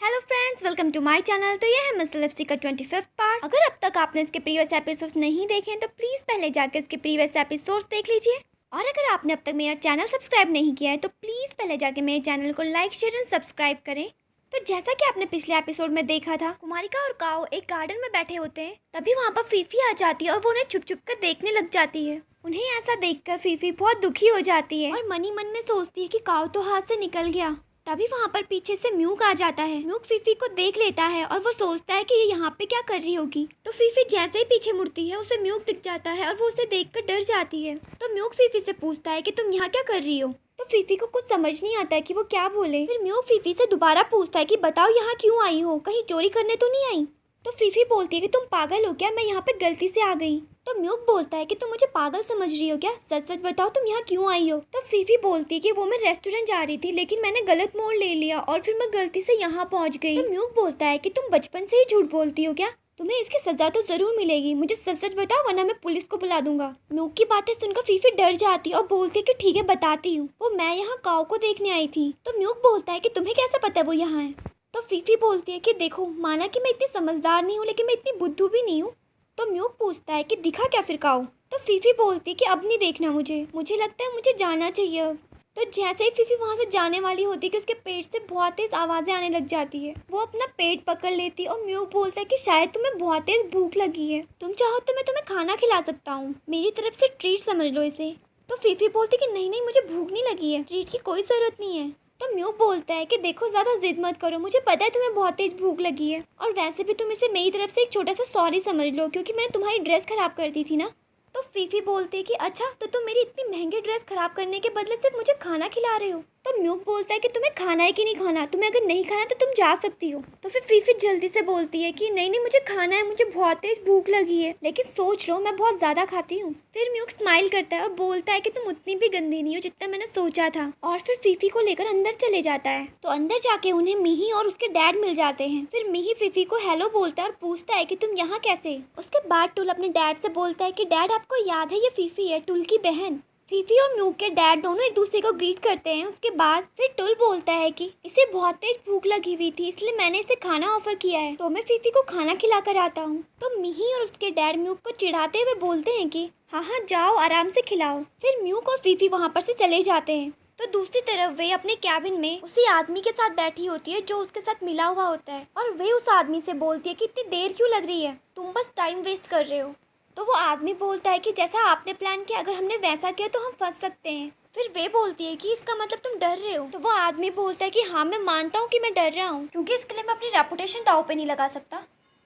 Hello friends, welcome to my channel. तो ये है मिस्टर लिपस्टिक का 25th पार्ट। अगर अब तक आपने इसके प्रीवियस एपिसोड्स नहीं देखे हैं तो प्लीज़ पहले जाकर इसके प्रीवियस एपिसोड्स देख लीजिए। और अगर आपने अब तक मेरा चैनल सब्सक्राइब नहीं किया है तो प्लीज़ पहले जाकर मेरे चैनल को लाइक शेयर एंड सब्सक्राइब करें। तो जैसा कि आपने पिछले एपिसोड में देखा था, कुमारिका और काओ एक गार्डन में बैठे होते हैं। तभी वहाँ पर फीफी आ जाती है और वो उन्हें छुप छुप कर देखने लग जाती है। उन्हें ऐसा देखकर फीफी बहुत दुखी हो जाती है और मनी मन में सोचती है कि काओ तो हाथ से निकल गया। तभी वहाँ पर पीछे से म्यूक आ जाता है। म्यूक फीफी को देख लेता है और वो सोचता है कि ये यहाँ पे क्या कर रही होगी। तो फीफी जैसे ही पीछे मुड़ती है उसे म्यूक दिख जाता है और वो उसे देखकर डर जाती है। तो म्यूक फीफी से पूछता है कि तुम यहाँ क्या कर रही हो। तो फीफी को कुछ समझ नहीं आता है कि वो क्या बोले। फिर म्यूक फीफी से दोबारा पूछता है कि बताओ यहाँ क्यों आई हो, कहीं चोरी करने तो नहीं आई। तो फीफी बोलती है कि तुम पागल हो क्या, मैं यहाँ पे गलती से आ गई। तो म्यूक बोलता है कि तुम मुझे पागल समझ रही हो क्या, सच सच बताओ तुम यहाँ क्यों आई हो। तो फीफी बोलती है कि वो मैं रेस्टोरेंट जा रही थी लेकिन मैंने गलत मोड़ ले लिया और फिर मैं गलती से यहाँ पहुँच गई। तो म्यूक बोलता है कि तुम बचपन से ही झूठ बोलती हो क्या, तुम्हें इसकी सजा तो जरूर मिलेगी, मुझे सच सच बताओ वरना मैं पुलिस को बुला दूंगा। म्यूक की बातें सुनकर फीफी डर जाती और बोलती है कि ठीक है बताती हूँ, वो मैं यहाँ काऊ को देखने आई थी। तो म्यूक बोलता है कि तुम्हें कैसे पता है वो यहाँ है। तो फीफी बोलती है कि देखो, माना कि मैं इतनी समझदार नहीं हूँ लेकिन मैं इतनी बुद्धू भी नहीं हूँ। तो म्यूक पूछता है कि दिखा क्या फिर काऊ। तो फीफी बोलती है कि अब नहीं देखना मुझे लगता है मुझे जाना चाहिए अब। तो जैसे ही फीफी वहाँ से जाने वाली होती है कि उसके पेट से बहुत तेज आवाज़ें आने लग जाती है। वो अपना पेट पकड़ लेती है और म्यूक बोलता है कि शायद तुम्हें बहुत तेज भूख लगी है, तुम चाहो तो मैं तुम्हें खाना खिला सकता हूँ, मेरी तरफ से ट्रीट समझ लो इसे। तो फीफी बोलती है कि नहीं नहीं, मुझे भूख नहीं लगी है, ट्रीट की कोई ज़रूरत नहीं है। तो म्यूक बोलता है कि देखो, ज़्यादा जिद मत करो, मुझे पता है तुम्हें बहुत तेज भूख लगी है और वैसे भी तुम इसे मेरी तरफ से एक छोटा सा सॉरी समझ लो क्योंकि मैंने तुम्हारी ड्रेस खराब कर दी थी ना। तो फीफी बोलती है कि अच्छा, तो तुम मेरी इतनी महंगी ड्रेस खराब करने के बदले सिर्फ मुझे खाना खिला रहे हो। तो म्यूक बोलता है कि तुम्हें खाना है कि नहीं खाना, तुम्हें अगर नहीं खाना तो तुम जा सकती हो। तो फिर फीफी जल्दी से बोलती है कि नहीं नहीं, मुझे खाना है, मुझे बहुत तेज भूख लगी है, लेकिन सोच लो मैं बहुत ज़्यादा खाती हूँ। फिर म्यूक स्माइल करता है और बोलता है कि तुम उतनी भी गंदी नहीं हो जितना मैंने सोचा था, और फिर फीफी को लेकर अंदर चले जाता है। तो अंदर जाके उन्हें मिही और उसके डैड मिल जाते हैं। फिर मिही फीफी को हेलो बोलता है और पूछता है कि तुम यहाँ कैसे। उसके बाद टुल अपने डैड से बोलता है कि डैड, आपको याद है ये फीफी है, टुल की बहन। फीफी और म्यूक के डैड दोनों एक दूसरे को ग्रीट करते हैं। उसके बाद फिर टुल बोलता है कि इसे बहुत तेज भूख लगी हुई थी इसलिए मैंने इसे खाना ऑफर किया है, तो मैं फीफी को खाना खिला कर आता हूँ। तो मिही और उसके डैड म्यूक को चिढ़ाते हुए बोलते हैं कि हाँ हाँ जाओ, आराम से खिलाओ। फिर म्यूक और फीफी वहाँ पर से चले जाते हैं। तो दूसरी तरफ वे अपने कैबिन में उसी आदमी के साथ बैठी होती है जो उसके साथ मिला हुआ होता है, और वे उस आदमी से बोलती है कि इतनी देर क्यों लग रही है, तुम बस टाइम वेस्ट कर रहे हो। तो वो आदमी बोलता है कि जैसा आपने प्लान किया, अगर हमने वैसा किया तो हम फंस सकते हैं। फिर वे बोलती है कि इसका मतलब तुम डर रहे हो। तो वो आदमी बोलता है कि हाँ, मैं मानता हूँ कि मैं डर रहा हूँ क्योंकि इसके लिए मैं अपनी रेपुटेशन दांव पे नहीं लगा सकता।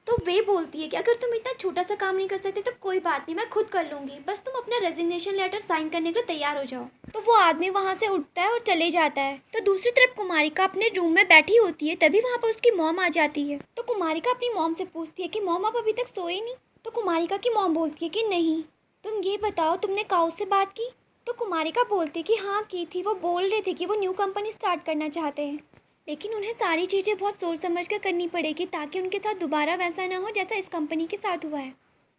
तो वे बोलती है कि अगर तुम इतना छोटा सा काम नहीं कर सकते तो कोई बात नहीं, मैं खुद कर लूँगी, बस तुम अपना रेजिग्नेशन लेटर साइन करने के लिए तैयार हो जाओ। तो वो आदमी वहाँ से उठता है और चले जाता है। तो दूसरी तरफ कुमारिका अपने रूम में बैठी होती है। तभी वहाँ पर उसकी मॉम आ जाती है। तो कुमारिका अपनी मॉम से पूछती है कि मॉम, आप अभी तक सोए नहीं। तो कुमारिका की मॉम बोलती है कि नहीं, तुम ये बताओ तुमने काऊ से बात की। तो कुमारिका बोलती है कि हाँ की थी, वो बोल रहे थे कि वो न्यू कंपनी स्टार्ट करना चाहते हैं, लेकिन उन्हें सारी चीज़ें बहुत सोच समझ कर करनी पड़ेगी ताकि उनके साथ दोबारा वैसा ना हो जैसा इस कंपनी के साथ हुआ है।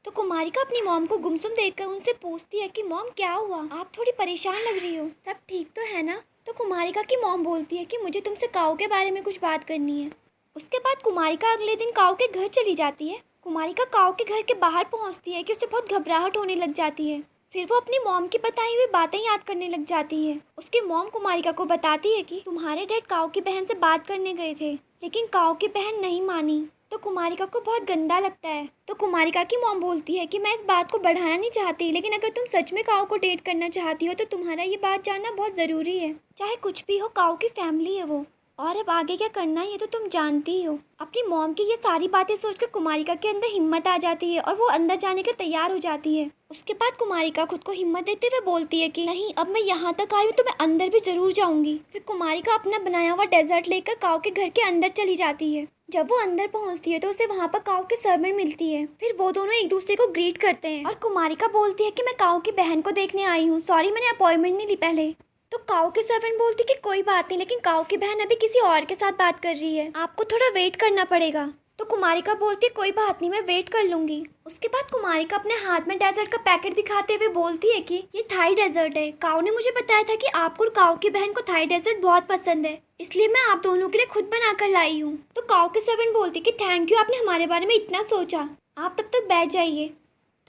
तो कुमारिका अपनी मॉम को गुमसुम देखकर उनसे पूछती है कि मॉम क्या हुआ, आप थोड़ी परेशान लग रही हो, सब ठीक तो है ना। तो कुमारिका की मॉम बोलती है कि मुझे तुमसे काऊ के बारे में कुछ बात करनी है। उसके बाद कुमारिका अगले दिन काऊ के घर चली जाती है। कुमारिका काऊ के घर के बाहर पहुंचती है कि उसे बहुत घबराहट होने लग जाती है। फिर वो अपनी मॉम की बताई हुई बातें याद करने लग जाती है। उसकी मॉम कुमारिका को बताती है कि तुम्हारे डैड काऊ की बहन से बात करने गए थे लेकिन काऊ की बहन नहीं मानी। तो कुमारिका को बहुत गंदा लगता है। तो कुमारिका की मॉम बोलती है कि मैं इस बात को बढ़ाना नहीं चाहती, लेकिन अगर तुम सच में काऊ को डेट करना चाहती हो तो तुम्हारा ये बात जानना बहुत ज़रूरी है। चाहे कुछ भी हो, काऊ की फैमिली है वो, और अब आगे क्या करना है ये तो तुम जानती ही हो। अपनी मॉम की ये सारी बातें सोचकर कुमारिका के अंदर हिम्मत आ जाती है और वो अंदर जाने के लिए तैयार हो जाती है। उसके बाद कुमारिका खुद को हिम्मत देते हुए बोलती है कि नहीं, अब मैं यहाँ तक आई हूँ तो मैं अंदर भी जरूर जाऊंगी। फिर कुमारिका अपना बनाया हुआ डेजर्ट लेकर काऊ के घर के अंदर चली जाती है। जब वो अंदर पहुँचती है तो उसे वहाँ पर काऊ की सर्वेंट मिलती है। फिर वो दोनों एक दूसरे को ग्रीट करते हैं और कुमारिका बोलती है कि मैं काऊ की बहन को देखने आई हूँ, सॉरी मैंने अपॉइंटमेंट नहीं ली पहले। तो काऊ की सर्वेंट बोलती कि कोई बात नहीं, लेकिन काऊ की बहन अभी किसी और के साथ बात कर रही है, आपको थोड़ा वेट करना पड़ेगा। तो कुमारिका बोलती है कोई बात नहीं, मैं वेट कर लूंगी। उसके बाद कुमारिका अपने हाथ में डेजर्ट का पैकेट दिखाते हुए बोलती है कि ये थाई डेजर्ट है। काऊ ने मुझे बताया था कि आपको और काऊ की बहन को थाई डेजर्ट बहुत पसंद है, इसलिए मैं आप दोनों के लिए खुद बनाकर लाई हूँ। तो काऊ की सर्वेंट बोलती है कि थैंक यू, आपने हमारे बारे में इतना सोचा, आप तब तक बैठ जाइए।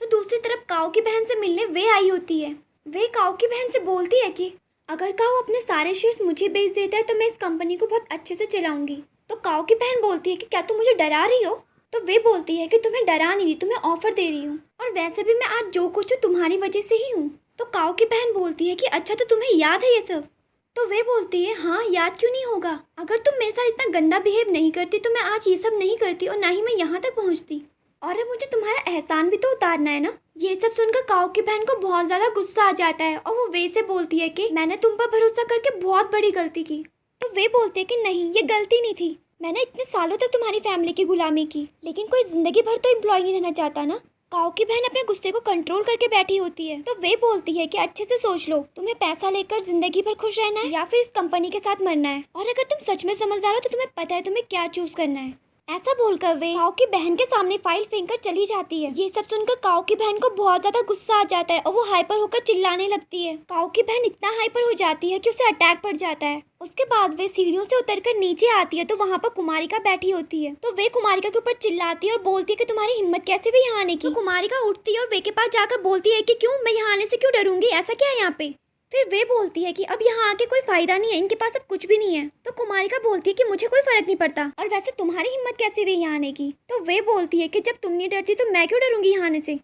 तो दूसरी तरफ काऊ की बहन से मिलने वे आई होती है। वे काऊ की बहन से बोलती है कि अगर काऊ अपने सारे शेयर्स मुझे बेच देता है तो मैं इस कंपनी को बहुत अच्छे से चलाऊंगी। तो काऊ की बहन बोलती है कि क्या तुम मुझे डरा रही हो? तो वे बोलती है कि तुम्हें डरा नहीं रही, तुम्हें ऑफर दे रही हूँ, और वैसे भी मैं आज जो कुछ हूँ तुम्हारी वजह से ही हूँ। तो काऊ की बहन बोलती है कि अच्छा, तो तुम्हें याद है ये सब? तो वे बोलती है हाँ, याद क्यों नहीं होगा, अगर तुम मेरे साथ इतना गंदा बिहेव नहीं करती तो मैं आज ये सब नहीं करती और ना ही मैं यहाँ तक पहुँचती, और अब मुझे तुम्हारा एहसान भी तो उतारना है ना। ये सब सुनकर काऊ की बहन को बहुत ज्यादा गुस्सा आ जाता है और वो वे से बोलती है कि मैंने तुम पर भरोसा करके बहुत बड़ी गलती की। तो वे बोलते हैं कि नहीं, ये गलती नहीं थी, मैंने इतने सालों तक तुम्हारी फैमिली की गुलामी की, लेकिन कोई जिंदगी भर तो एम्प्लॉय नहीं रहना चाहता ना। काऊ की बहन अपने गुस्से को कंट्रोल करके बैठी होती है। तो वे बोलती है कि अच्छे से सोच लो, तुम्हें पैसा लेकर जिंदगी भर खुश रहना है या फिर इस कंपनी के साथ मरना है, और अगर तुम सच में समझदार हो तो तुम्हें पता है तुम्हें क्या चूज करना है। ऐसा बोलकर वे काऊ की बहन के सामने फाइल फेंक कर चली जाती है। ये सब सुनकर काऊ की बहन को बहुत ज्यादा गुस्सा आ जाता है और वो हाइपर होकर चिल्लाने लगती है। काऊ की बहन इतना हाइपर हो जाती है कि उसे अटैक पड़ जाता है। उसके बाद वे सीढ़ियों से उतरकर नीचे आती है तो वहाँ पर कुमारिका बैठी होती है। तो वे कुमारिका के ऊपर चिल्लाती है और बोलती है कि तुम्हारी हिम्मत कैसे हुई यहाँ आने की। तो कुमारिका उठती है और वे के पास जाकर बोलती है कि क्यों, मैं यहाँ आने से क्यों डरूंगी, ऐसा क्या है यहाँ पे। फिर वे बोलती है कि अब यहाँ आके कोई फायदा नहीं है, इनके पास अब कुछ भी नहीं है। तो कुमारिका बोलती है कि मुझे कोई फर्क नहीं पड़ता, और वैसे तुम्हारी हिम्मत कैसे हुई यहाँ आने की। तो वे बोलती है कि जब तुम नहीं डरती तो मैं क्यों डरूंगी यहाँ आने से।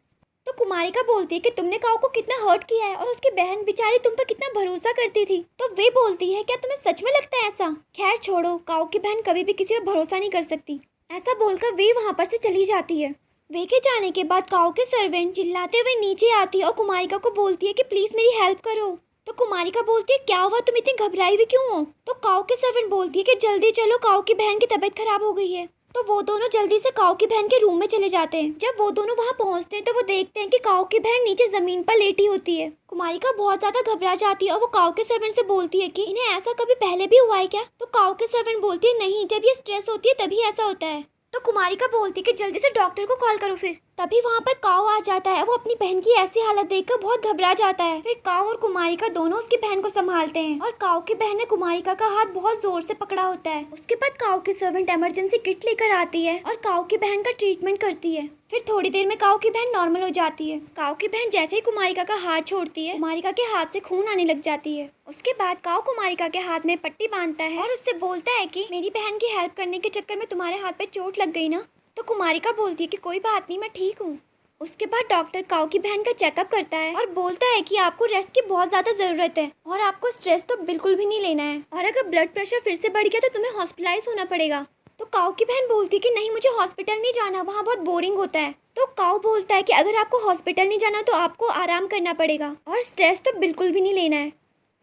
तो कुमारिका बोलती है कि तुमने काऊ को कितना हर्ट किया है और उसकी बहन बेचारी तुम पर कितना भरोसा करती थी। तो वे बोलती है क्या तुम्हें सच में लगता है ऐसा? खैर छोड़ो, काऊ की बहन कभी भी किसी पर भरोसा नहीं कर सकती। ऐसा बोलकर वे वहाँ पर से चली जाती है। वे के जाने के बाद काऊ के सर्वेंट चिल्लाते हुए नीचे आती है और कुमारिका को बोलती है कि प्लीज मेरी हेल्प करो। तो कुमारिका बोलती है क्या हुआ, तुम इतनी घबराई हुई क्यों हो? तो काऊ के सर्वेंट बोलती है कि जल्दी चलो, काऊ की बहन की तबीयत खराब हो गई है। तो वो दोनों जल्दी से काऊ की बहन के रूम में चले जाते हैं। जब वो दोनों वहाँ पहुँचते हैं तो वो देखते हैं कि काऊ की बहन नीचे जमीन पर लेटी होती है। कुमारिका बहुत ज्यादा घबरा जाती है और वो काऊ के सर्वेंट से बोलती है कि इन्हें ऐसा कभी पहले भी हुआ है क्या? तो काऊ के सर्वेंट बोलती है नहीं, जब ये स्ट्रेस होती है तभी ऐसा होता है। तो कुमारिका बोलती है कि जल्दी से डॉक्टर को कॉल करो। फिर तभी वहाँ पर काऊ आ जाता है। वो अपनी बहन की ऐसी हालत देखकर बहुत घबरा जाता है। फिर काऊ और कुमारिका दोनों उसकी बहन को संभालते हैं और काऊ की बहन ने कुमारिका का हाथ बहुत जोर से पकड़ा होता है। उसके बाद काऊ की सर्वेंट इमरजेंसी किट लेकर आती है और काऊ की बहन का ट्रीटमेंट करती है। फिर थोड़ी देर में काऊ की बहन नॉर्मल हो जाती है। काऊ की बहन जैसे ही कुमारिका का हाथ छोड़ती है, कुमारिका के हाथ से खून आने लग जाती है। उसके बाद काऊ कुमारिका के हाथ में पट्टी बांधता है और उससे बोलता है कि मेरी बहन की हेल्प करने के चक्कर में तुम्हारे हाथ पे चोट लग गई ना। तो कुमारिका बोलती है कि कोई बात नहीं, मैं ठीक हूँ। उसके बाद डॉक्टर काऊ की बहन का चेकअप करता है और बोलता है कि आपको रेस्ट की बहुत ज्यादा जरूरत है और आपको स्ट्रेस तो बिल्कुल भी नहीं लेना है, और अगर ब्लड प्रेशर फिर से बढ़ गया तो तुम्हें हॉस्पिटलाइज होना पड़ेगा। तो काऊ की बहन बोलती है कि नहीं, मुझे हॉस्पिटल नहीं जाना, वहाँ बहुत बोरिंग होता है। तो काऊ बोलता है कि अगर आपको हॉस्पिटल नहीं जाना तो आपको आराम करना पड़ेगा और स्ट्रेस तो बिल्कुल भी नहीं लेना है।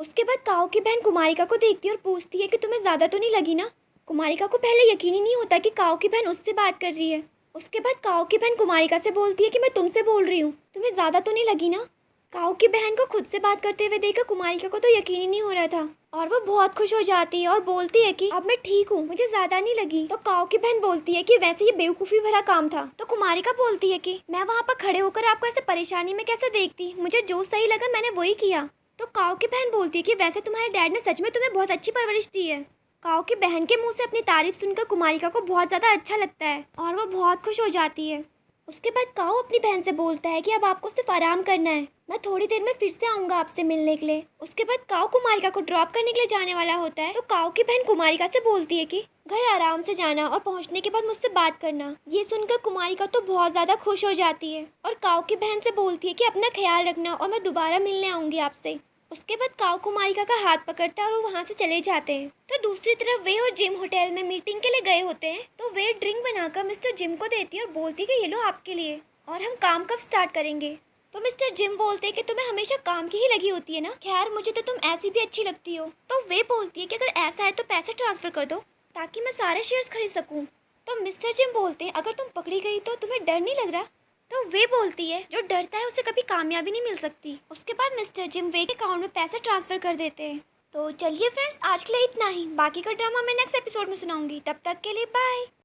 उसके बाद काऊ की बहन कुमारिका को देखती है और पूछती है कि तुम्हें ज्यादा तो नहीं लगी ना। कुमारिका को पहले यकीन ही नहीं होता कि काऊ की बहन उससे बात कर रही है। उसके बाद काऊ की बहन कुमारिका से बोलती है कि मैं तुमसे बोल रही हूँ, तुम्हें ज्यादा तो नहीं लगी ना। काऊ की बहन को खुद से बात करते हुए देखकर कुमारिका को तो यकीन ही नहीं हो रहा था और वो बहुत खुश हो जाती है और बोलती है कि अब मैं ठीक हूँ, मुझे ज्यादा नहीं लगी। तो काऊ की बहन बोलती है कि वैसे ये बेवकूफी भरा काम था। तो कुमारिका बोलती है कि मैं वहाँ पर खड़े होकर आपको ऐसे परेशानी में कैसे देखती, मुझे जो सही लगा मैंने वही किया। तो काऊ की बहन बोलती है कि वैसे तुम्हारे डैड ने सच में तुम्हें बहुत अच्छी परवरिश दी है। काऊ की बहन के मुंह से अपनी तारीफ सुनकर कुमारिका को बहुत ज्यादा अच्छा लगता है और वो बहुत खुश हो जाती है। उसके बाद काऊ अपनी बहन से बोलता है कि अब आपको सिर्फ आराम करना है, मैं थोड़ी देर में फिर से आऊंगा आपसे मिलने के लिए। उसके बाद काऊ कुमारिका को ड्रॉप करने के लिए जाने वाला होता है। तो काऊ की बहन कुमारिका से बोलती है कि घर आराम से जाना और पहुंचने के बाद मुझसे बात करना। ये सुनकर कुमारिका तो बहुत ज्यादा खुश हो जाती है और काऊ की बहन से बोलती है कि अपना ख्याल रखना और मैं दोबारा मिलने आऊंगी आपसे। उसके बाद काऊ कुमारिका का हाथ पकड़ता है और वो वहाँ से चले जाते हैं। तो दूसरी तरफ वे और जिम होटल में मीटिंग के लिए गए होते हैं। तो वे ड्रिंक बनाकर मिस्टर जिम को देती है और बोलती है कि ये लो आपके लिए, और हम काम कब स्टार्ट करेंगे। तो मिस्टर जिम बोलते हैं कि तुम्हें हमेशा काम की ही लगी होती है ना, खैर मुझे तो तुम ऐसी भी अच्छी लगती हो। तो वे बोलती है कि अगर ऐसा है तो पैसे ट्रांसफर कर दो ताकि मैं सारे शेयर्स खरीद सकूँ। तो मिस्टर जिम बोलते हैं अगर तुम पकड़ी गई तो तुम्हें डर नहीं लग रहा। तो वे बोलती है जो डरता है उसे कभी कामयाबी नहीं मिल सकती। उसके बाद मिस्टर जिम वे के अकाउंट में पैसे ट्रांसफर कर देते हैं। तो चलिए फ्रेंड्स, आज के लिए इतना ही, बाकी का ड्रामा मैं नेक्स्ट एपिसोड में सुनाऊंगी। तब तक के लिए बाय।